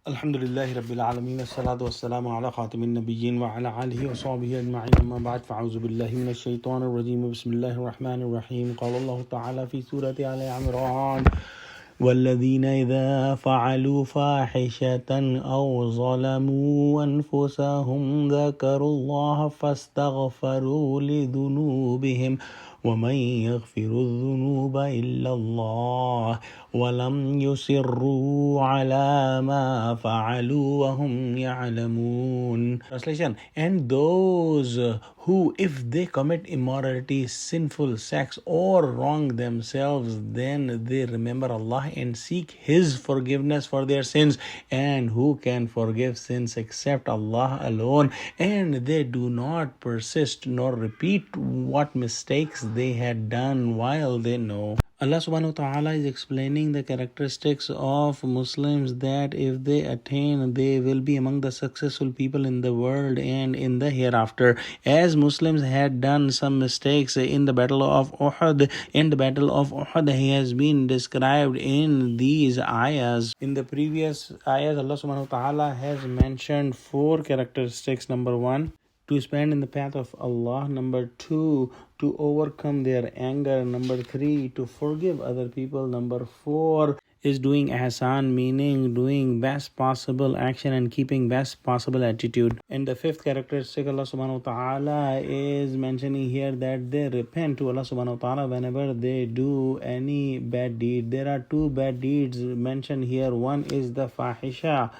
Alhamdulillahi Rabbil Alameen, As-salatu was-salamu ala khatimin nabiyyin wa ala alihi wa sahbihi ajma'in, amma ba'd, fa'auzu billahi minash shaitanir rajeem, bismillahir rahmanir rahim. Qala Allahu ta'ala fi Surah Al-E-Imran, وَالَّذِينَ إِذَا فَعَلُوا فَاحِشَةً أَوْ ظَلَمُوا أَنفُسَهُمْ ذَكَرُوا اللَّهَ فَاسْتَغْفَرُوا لِذُنُوبِهِمْ وَمَنْ يَغْفِرُ الذُّنُوبَ إِلَّا اللَّهُ وَلَمْ يُصِرُّوا عَلَى مَا فَعَلُوا وَهُمْ يَعْلَمُونَ. Translation: and those who, if they commit immorality, sinful sex, or wrong themselves, then they remember Allah and seek His forgiveness for their sins. And who can forgive sins except Allah alone? And they do not persist nor repeat what mistakes they had done while they know. Allah subhanahu wa ta'ala is explaining the characteristics of Muslims that if they attain, they will be among the successful people in the world and in the hereafter. As Muslims had done some mistakes in the battle of Uhud, in the battle of Uhud has been described in these ayahs. In the previous ayahs, Allah subhanahu wa ta'ala has mentioned 4 characteristics. Number 1, to spend in the path of Allah. Number 2, to overcome their anger. Number 3, to forgive other people. Number 4 is doing ihsan, meaning doing best possible action and keeping best possible attitude. And the 5th characteristic Allah subhanahu wa ta'ala is mentioning here that they repent to Allah subhanahu wa ta'ala whenever they do any bad deed. There are 2 bad deeds mentioned here. One is the fahisha,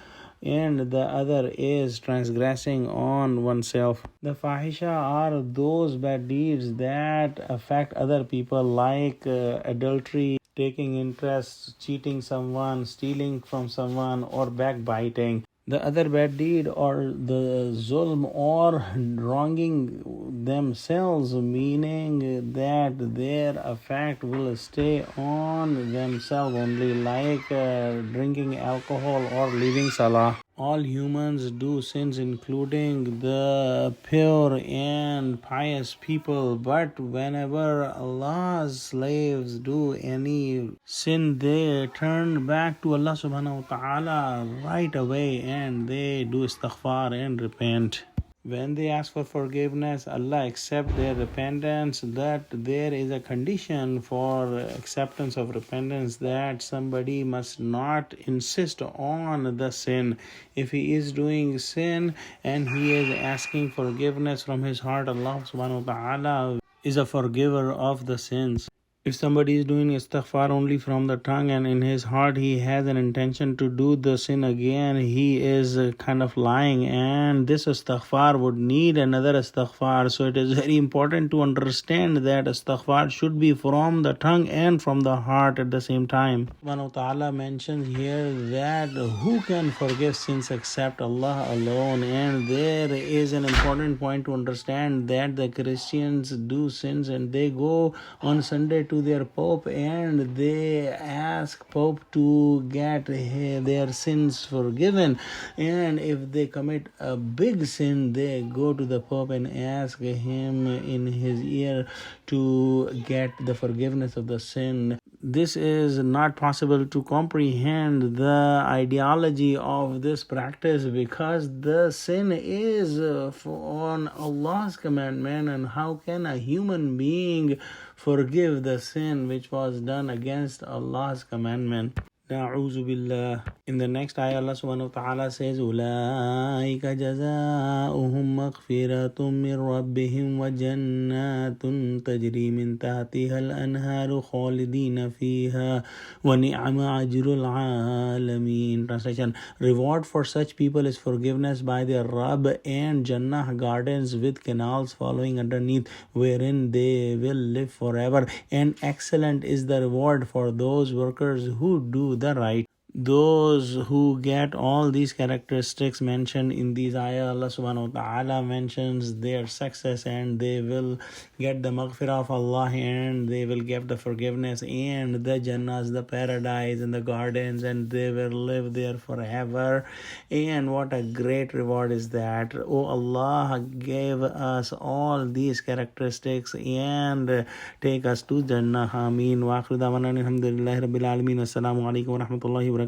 and the other is transgressing on oneself. The fahisha are those bad deeds that affect other people, like adultery, taking interest, cheating someone, stealing from someone, or backbiting. The other bad deed or the zulm or wronging themselves, meaning that their effect will stay on themselves only, like drinking alcohol or leaving salah. All humans do sins, including the pure and pious people, but whenever Allah's slaves do any sin, they turn back to Allah subhanahu wa ta'ala right away and they do istighfar and repent. When they ask for forgiveness, Allah accepts their repentance. That there is a condition for acceptance of repentance, that somebody must not insist on the sin. If he is doing sin and he is asking forgiveness from his heart, Allah subhanahu wa ta'ala is a forgiver of the sins. If somebody is doing istighfar only from the tongue and in his heart he has an intention to do the sin again, he is kind of lying, and this istighfar would need another istighfar. So it is very important to understand that istighfar should be from the tongue and from the heart at the same time. Subhanahu wa ta'ala mentions here that who can forgive sins except Allah alone, and there is an important point to understand that the Christians do sins and they go on Sunday to their Pope and they ask Pope to get their sins forgiven, and if they commit a big sin, they go to the Pope and ask him in his ear to get the forgiveness of the sin. This is not possible to comprehend the ideology of this practice, because the sin is on Allah's commandment, and how can a human being forgive the sin which was done against Allah's commandment? Na'udhu billah. In the next ayah, Allah subhanahu wa ta'ala says, أُولَٰئِكَ جَزَاؤُهُمْ مَغْفِرَةٌ مِّن رَبِّهِمْ وَجَنَّاتٌ تَجْرِي مِن تَحْتِهَا الْأَنْهَارُ خَالِدِينَ فِيهَا وَنِعْمَ أَجْرُ الْعَالَمِينَ. Translation: reward for such people is forgiveness by their Rabb and Jannah, gardens with canals following underneath, wherein they will live forever. And excellent is the reward for those workers who do the right. Those who get all these characteristics mentioned in these ayah, Allah subhanahu wa ta'ala mentions their success, and they will get the maghfirah of Allah, and they will get the forgiveness and the jannahs, the paradise and the gardens, and they will live there forever. And what a great reward is that. Oh, Allah gave us all these characteristics and take us to Jannah. Ameen. Wa akhiru da'wana alhamdulillahi rabbil alamin. Assalamu alaikum wa rahmatullahi wa barakatuh.